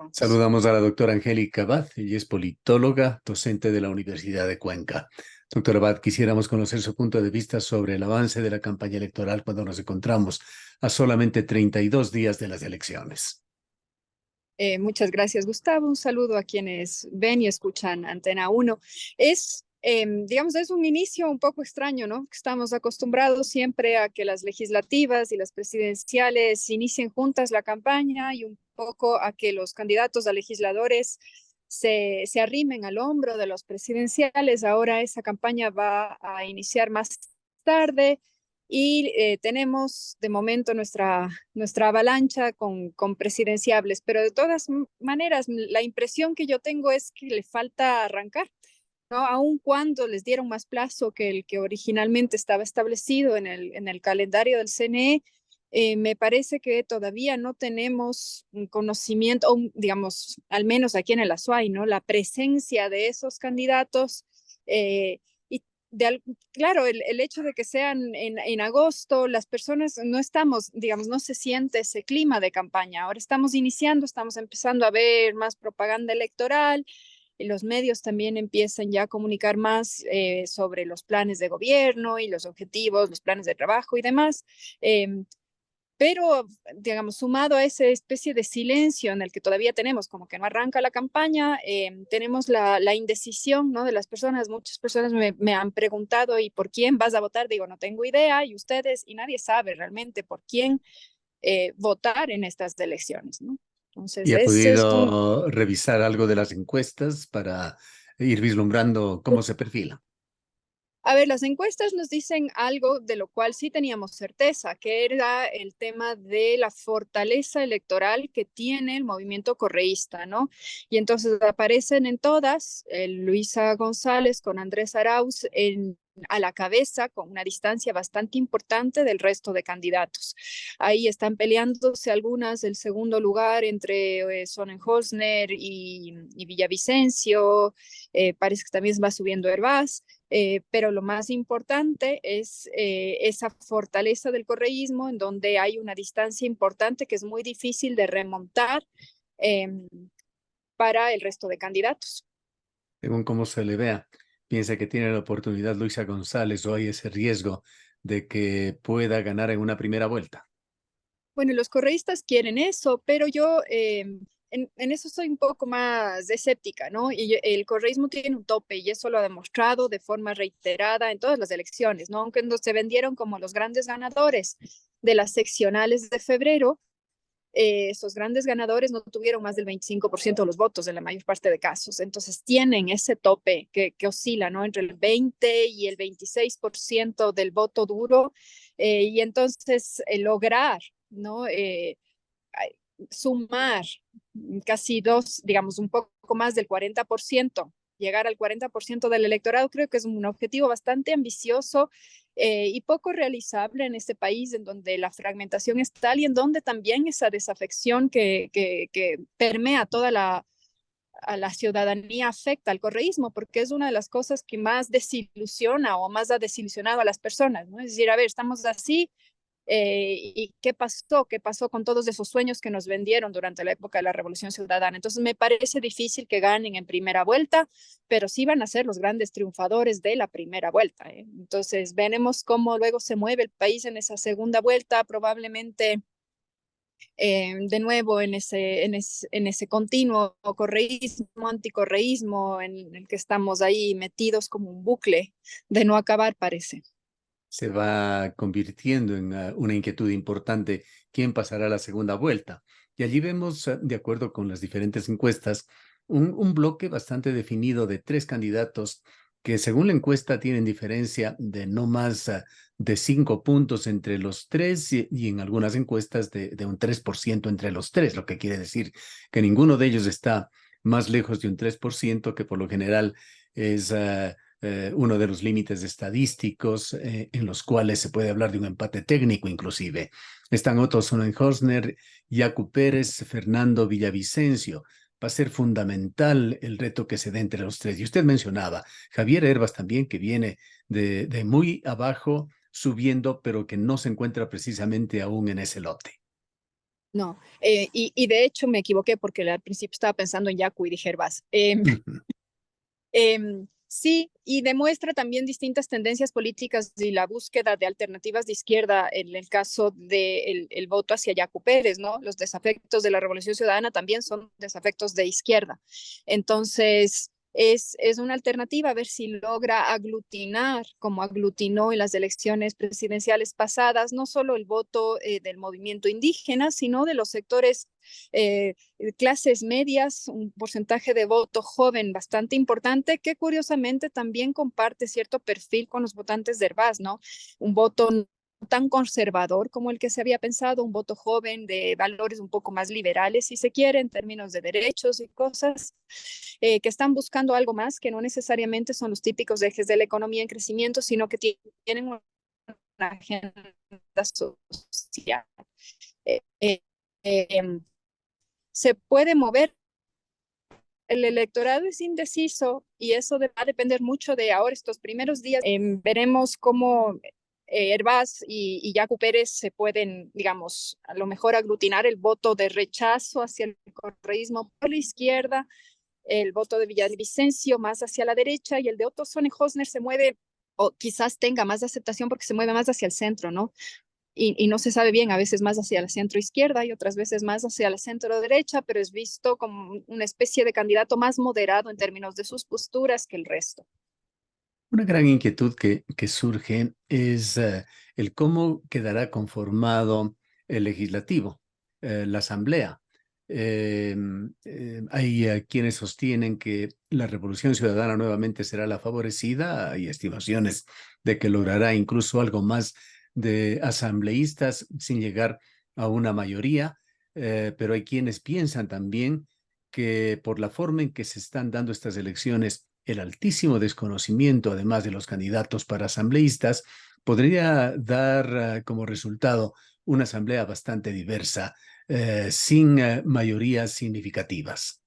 Vamos. Saludamos a la doctora Angélica Abad, ella es politóloga, docente de la Universidad de Cuenca. Doctora Abad, quisiéramos conocer su punto de vista sobre el avance de la campaña electoral cuando nos encontramos a solamente 32 días de las elecciones. Muchas gracias, Gustavo. Un saludo a quienes ven y escuchan Antena 1. Digamos, es un inicio un poco extraño, ¿no? Estamos acostumbrados siempre a que las legislativas y las presidenciales inicien juntas la campaña y un poco a que los candidatos a legisladores se arrimen al hombro de los presidenciales. Ahora esa campaña va a iniciar más tarde y tenemos de momento nuestra avalancha con presidenciables, pero de todas maneras, la impresión que yo tengo es que le falta arrancar, ¿no? Aun cuando les dieron más plazo que el que originalmente estaba establecido en el calendario del CNE, me parece que todavía no tenemos un conocimiento, o digamos, al menos aquí en el Azuay, ¿no? La presencia de esos candidatos. Y claro, el hecho de que sean en agosto, las personas no estamos, digamos, no se siente ese clima de campaña. Ahora estamos iniciando, estamos empezando a ver más propaganda electoral y los medios también empiezan ya a comunicar más sobre los planes de gobierno y los objetivos, los planes de trabajo y demás. Pero, digamos, sumado a esa especie de silencio en el que todavía tenemos, como que no arranca la campaña, tenemos la indecisión, ¿no? De las personas. Muchas personas me han preguntado, ¿y por quién vas a votar? Digo, no tengo idea, y ustedes, y nadie sabe realmente por quién votar en estas elecciones, ¿no? ¿Y Entonces, ha ese es un... podido revisar algo de las encuestas para ir vislumbrando cómo se perfila? A ver, las encuestas nos dicen algo de lo cual sí teníamos certeza, que era el tema de la fortaleza electoral que tiene el movimiento correísta, ¿no? Y entonces aparecen en todas, Luisa González con Andrés Arauz a la cabeza con una distancia bastante importante del resto de candidatos. Ahí están peleándose algunas del segundo lugar entre Sonnenholzner y Villavicencio, parece que también va subiendo Hervás. Pero lo más importante es esa fortaleza del correísmo en donde hay una distancia importante que es muy difícil de remontar eh, para el resto de candidatos. Según cómo se le vea, piensa que tiene la oportunidad Luisa González o hay ese riesgo de que pueda ganar en una primera vuelta. Bueno, los correístas quieren eso, pero yo en eso soy un poco más escéptica, ¿no? Y el correísmo tiene un tope y eso lo ha demostrado de forma reiterada en todas las elecciones, ¿no? Aunque no se vendieron como los grandes ganadores de las seccionales de febrero, esos grandes ganadores no tuvieron más del 25% de los votos en la mayor parte de casos. Entonces tienen ese tope que oscila, ¿no? Entre el 20 y el 26% del voto duro. Y entonces lograr, ¿no? Sumar casi dos, digamos, un poco más del 40%, llegar al 40% del electorado, creo que es un objetivo bastante ambicioso y poco realizable en este país en donde la fragmentación es tal y en donde también esa desafección que permea toda a la ciudadanía afecta al correísmo, porque es una de las cosas que más desilusiona o más ha desilusionado a las personas, ¿no? Es decir, a ver, estamos así, ¿y qué pasó? ¿Qué pasó con todos esos sueños que nos vendieron durante la época de la Revolución Ciudadana? Entonces me parece difícil que ganen en primera vuelta, pero sí van a ser los grandes triunfadores de la primera vuelta, ¿eh? Entonces veremos cómo luego se mueve el país en esa segunda vuelta, probablemente de nuevo en ese continuo correísmo, anticorreísmo en el que estamos ahí metidos como un bucle de no acabar, parece. Se va convirtiendo en una inquietud importante quién pasará a la segunda vuelta. Y allí vemos, de acuerdo con las diferentes encuestas, un bloque bastante definido de tres candidatos que según la encuesta tienen diferencia de no más de 5 puntos entre los tres y en algunas encuestas de un 3% entre los tres, lo que quiere decir que ninguno de ellos está más lejos de un 3%, que por lo general es uno de los límites estadísticos en los cuales se puede hablar de un empate técnico inclusive. Están Otto Sonnenholzner, Yacu Pérez, Fernando Villavicencio. Va a ser fundamental el reto que se dé entre los tres. Y usted mencionaba Javier Hervas también, que viene de muy abajo, subiendo, pero que no se encuentra precisamente aún en ese lote. No, y de hecho me equivoqué porque al principio estaba pensando en Yaku y dije Hervás. Sí, y demuestra también distintas tendencias políticas y la búsqueda de alternativas de izquierda en el caso del el voto hacia Yacu Pérez, ¿no? Los desafectos de la Revolución Ciudadana también son desafectos de izquierda. Entonces, es una alternativa a ver si logra aglutinar, como aglutinó en las elecciones presidenciales pasadas, no solo el voto del movimiento indígena, sino de los sectores eh, clases medias, un porcentaje de voto joven bastante importante que curiosamente también comparte cierto perfil con los votantes de Hervás, ¿no? Un voto no tan conservador como el que se había pensado, un voto joven de valores un poco más liberales, si se quiere, en términos de derechos y cosas, que están buscando algo más, que no necesariamente son los típicos ejes de la economía en crecimiento, sino que tienen una agenda social. Eh, eh, eh, se puede mover. El electorado es indeciso y eso va a depender mucho de ahora, estos primeros días. Veremos cómo Hervás y Yacu Pérez se pueden, digamos, a lo mejor aglutinar el voto de rechazo hacia el correísmo por la izquierda, el voto de Villavicencio más hacia la derecha y el de Otto Sonnenhosner se mueve o quizás tenga más aceptación porque se mueve más hacia el centro, ¿no? Y no se sabe bien, a veces más hacia la centro izquierda y otras veces más hacia la centro derecha, pero es visto como una especie de candidato más moderado en términos de sus posturas que el resto. Una gran inquietud que surge es el cómo quedará conformado el legislativo, la asamblea. Hay quienes sostienen que la Revolución Ciudadana nuevamente será la favorecida. Hay estimaciones de que logrará incluso algo más de asambleístas sin llegar a una mayoría, pero hay quienes piensan también que por la forma en que se están dando estas elecciones, el altísimo desconocimiento, además de los candidatos para asambleístas, podría dar como resultado una asamblea bastante diversa, sin mayorías significativas.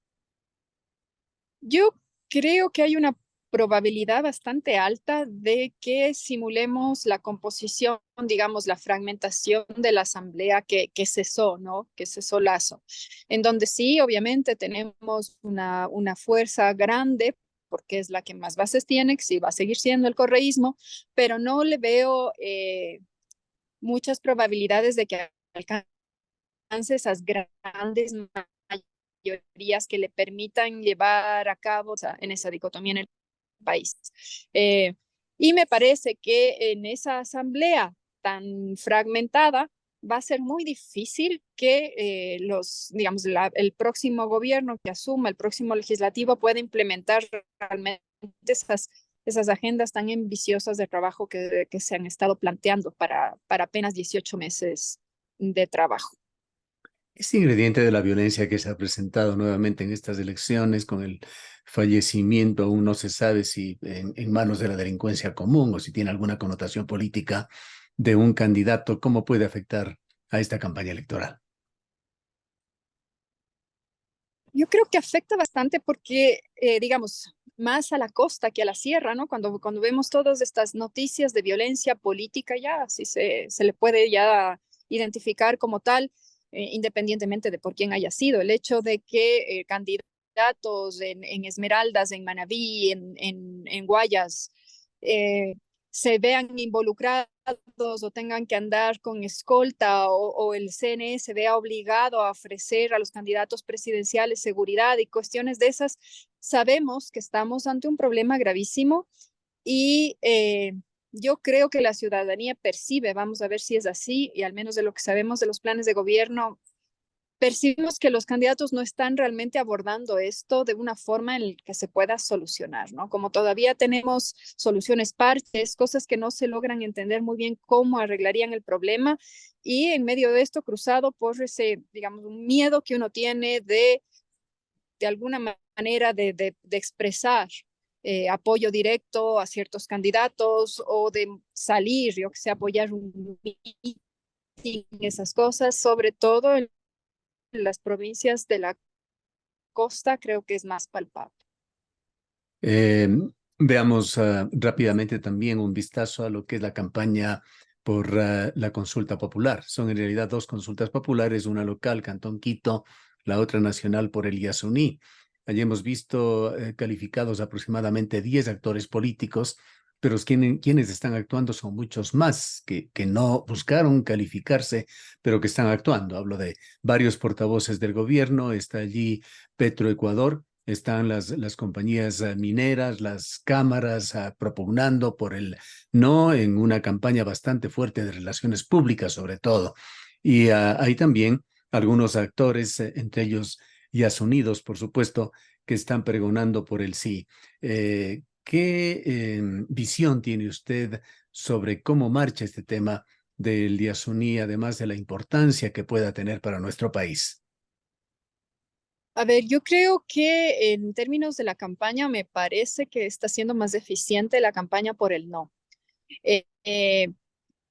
Yo creo que hay una probabilidad bastante alta de que simulemos la composición, digamos, la fragmentación de la asamblea que cesó, ¿no? Que cesó Lazo, en donde sí, obviamente tenemos una fuerza grande porque es la que más bases tiene, que sí va a seguir siendo el correísmo, pero no le veo muchas probabilidades de que alcance esas grandes mayorías que le permitan llevar a cabo, o sea, en esa dicotomía en el país. Eh, y me parece que en esa asamblea tan fragmentada va a ser muy difícil que digamos, el próximo gobierno que asuma, el próximo legislativo pueda implementar realmente esas agendas tan ambiciosas de trabajo que se han estado planteando para apenas 18 meses de trabajo. Este ingrediente de la violencia que se ha presentado nuevamente en estas elecciones con el fallecimiento, aún no se sabe si en manos de la delincuencia común o si tiene alguna connotación política de un candidato, ¿cómo puede afectar a esta campaña electoral? Yo creo que afecta bastante porque, digamos, más a la costa que a la sierra, ¿no? Cuando vemos todas estas noticias de violencia política, ya, si se le puede ya identificar como tal, independientemente de por quién haya sido. El hecho de que candidatos en Esmeraldas, en Manabí, en Guayas, eh, se vean involucrados o tengan que andar con escolta o el CNE se vea obligado a ofrecer a los candidatos presidenciales seguridad y cuestiones de esas, sabemos que estamos ante un problema gravísimo y yo creo que la ciudadanía percibe, vamos a ver si es así, y al menos de lo que sabemos de los planes de gobierno, percibimos que los candidatos no están realmente abordando esto de una forma en la que se pueda solucionar, ¿no? Como todavía tenemos soluciones parches, cosas que no se logran entender muy bien cómo arreglarían el problema, y en medio de esto cruzado por ese, digamos, un miedo que uno tiene de alguna manera de expresar apoyo directo a ciertos candidatos o de salir, yo que sé, apoyar un meeting, esas cosas, sobre todo en las provincias de la costa creo que es más palpable. Eh, Veamos rápidamente también un vistazo a lo que es la campaña por la consulta popular. Son en realidad dos consultas populares, una local, Cantón Quito, la otra nacional por el Yasuní. Allí hemos visto calificados aproximadamente 10 actores políticos, pero quienes están actuando son muchos más que no buscaron calificarse, pero que están actuando. Hablo de varios portavoces del gobierno, está allí Petroecuador, están las compañías mineras, las cámaras propugnando por el no en una campaña bastante fuerte de relaciones públicas, sobre todo. Y hay también algunos actores, entre ellos Yasunidos, por supuesto, que están pregonando por el sí. ¿Qué visión tiene usted sobre cómo marcha este tema del Yasuní, además de la importancia que pueda tener para nuestro país? A ver, yo creo que en términos de la campaña, me parece que está siendo más eficiente la campaña por el no. Eh, eh,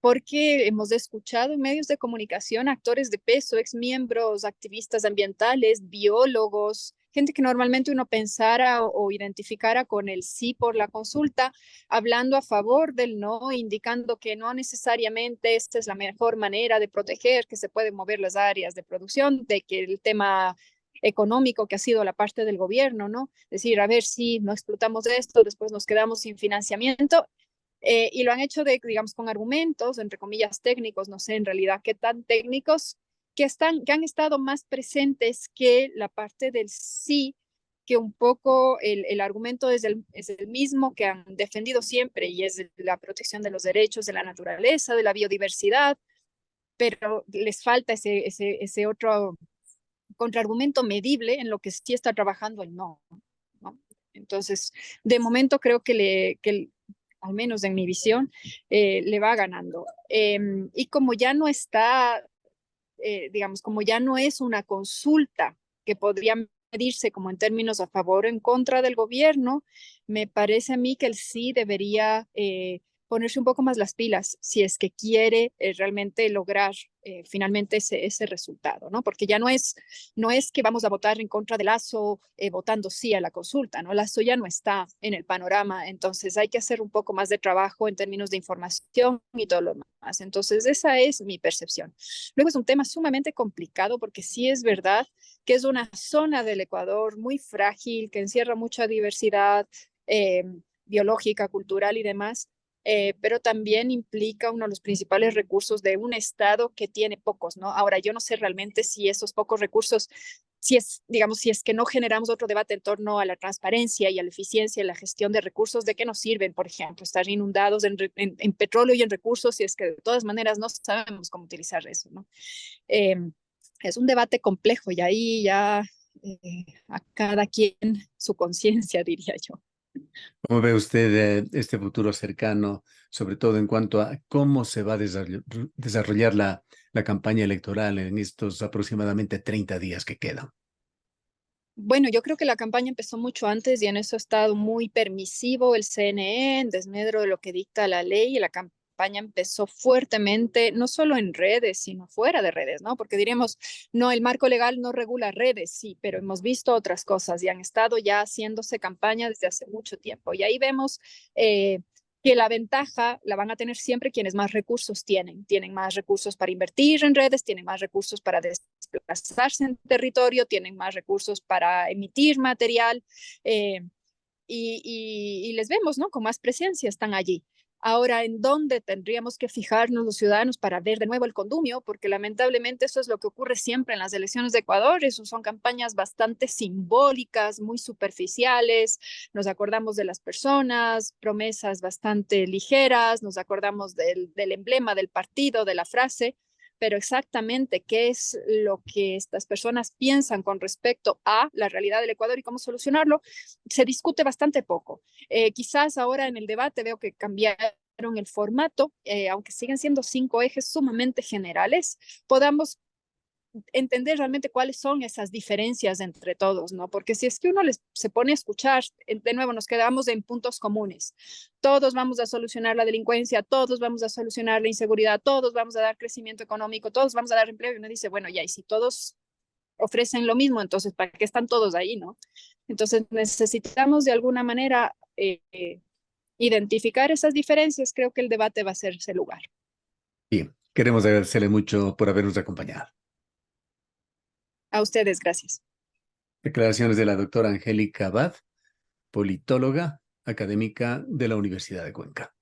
Porque hemos escuchado en medios de comunicación actores de peso, exmiembros, activistas ambientales, biólogos, gente que normalmente uno pensara o identificara con el sí por la consulta, hablando a favor del no, indicando que no necesariamente esta es la mejor manera de proteger, que se pueden mover las áreas de producción, de que el tema económico que ha sido la parte del gobierno, ¿no? Decir, a ver si no explotamos esto, después nos quedamos sin financiamiento. Y lo han hecho, digamos, con argumentos, entre comillas, técnicos, no sé en realidad qué tan técnicos, que han estado más presentes que la parte del sí, que un poco el argumento es el mismo que han defendido siempre y es la protección de los derechos de la naturaleza, de la biodiversidad, pero les falta ese otro contraargumento medible en lo que sí está trabajando el no, ¿no? Entonces, de momento creo que al menos en mi visión, le va ganando. Y como ya no está, digamos, como ya no es una consulta que podría medirse como en términos a favor o en contra del gobierno, me parece a mí que el sí debería ponerse un poco más las pilas si es que quiere realmente lograr finalmente ese resultado, ¿no? Porque ya no es que vamos a votar en contra de Lazo votando sí a la consulta, ¿no? Lazo ya no está en el panorama, entonces hay que hacer un poco más de trabajo en términos de información y todo lo demás. Entonces esa es mi percepción. Luego es un tema sumamente complicado porque sí es verdad que es una zona del Ecuador muy frágil, que encierra mucha diversidad biológica, cultural y demás, pero también implica uno de los principales recursos de un Estado que tiene pocos, ¿no? Ahora, yo no sé realmente si esos pocos recursos, si es, digamos, si es que no generamos otro debate en torno a la transparencia y a la eficiencia en la gestión de recursos, ¿de qué nos sirven, por ejemplo, estar inundados en petróleo y en recursos si es que de todas maneras no sabemos cómo utilizar eso, ¿no? Eh, es un debate complejo y ahí ya a cada quien su conciencia, diría yo. ¿Cómo ve usted este futuro cercano, sobre todo en cuanto a cómo se va a desarrollar la campaña electoral en estos aproximadamente 30 días que quedan? Bueno, yo creo que la campaña empezó mucho antes y en eso ha estado muy permisivo el CNE, en desmedro de lo que dicta la ley, y la campaña empezó fuertemente, no solo en redes, sino fuera de redes, ¿no? Porque diríamos, no, el marco legal no regula redes, sí, pero hemos visto otras cosas y han estado ya haciéndose campaña desde hace mucho tiempo. Y ahí vemos que la ventaja la van a tener siempre quienes más recursos tienen. Tienen más recursos para invertir en redes, tienen más recursos para desplazarse en territorio, tienen más recursos para emitir material y les vemos, ¿no? Con más presencia están allí. Ahora, ¿en dónde tendríamos que fijarnos los ciudadanos para ver de nuevo el condumio? Porque lamentablemente eso es lo que ocurre siempre en las elecciones de Ecuador. Eso son campañas bastante simbólicas, muy superficiales. Nos acordamos de las personas, promesas bastante ligeras, nos acordamos del emblema del partido, de la frase, pero exactamente qué es lo que estas personas piensan con respecto a la realidad del Ecuador y cómo solucionarlo, se discute bastante poco. Quizás ahora en el debate veo que cambiaron el formato, aunque siguen siendo 5 ejes sumamente generales, podamos entender realmente cuáles son esas diferencias entre todos, ¿no? Porque si es que uno se pone a escuchar, de nuevo nos quedamos en puntos comunes. Todos vamos a solucionar la delincuencia, todos vamos a solucionar la inseguridad, todos vamos a dar crecimiento económico, todos vamos a dar empleo. Y uno dice, bueno, ya, y si todos ofrecen lo mismo, entonces, ¿para qué están todos ahí, no? Entonces, necesitamos de alguna manera identificar esas diferencias. Creo que el debate va a ser ese lugar. Bien, queremos agradecerle mucho por habernos acompañado. A ustedes, gracias. Declaraciones de la doctora Angélica Abad, politóloga académica de la Universidad de Cuenca.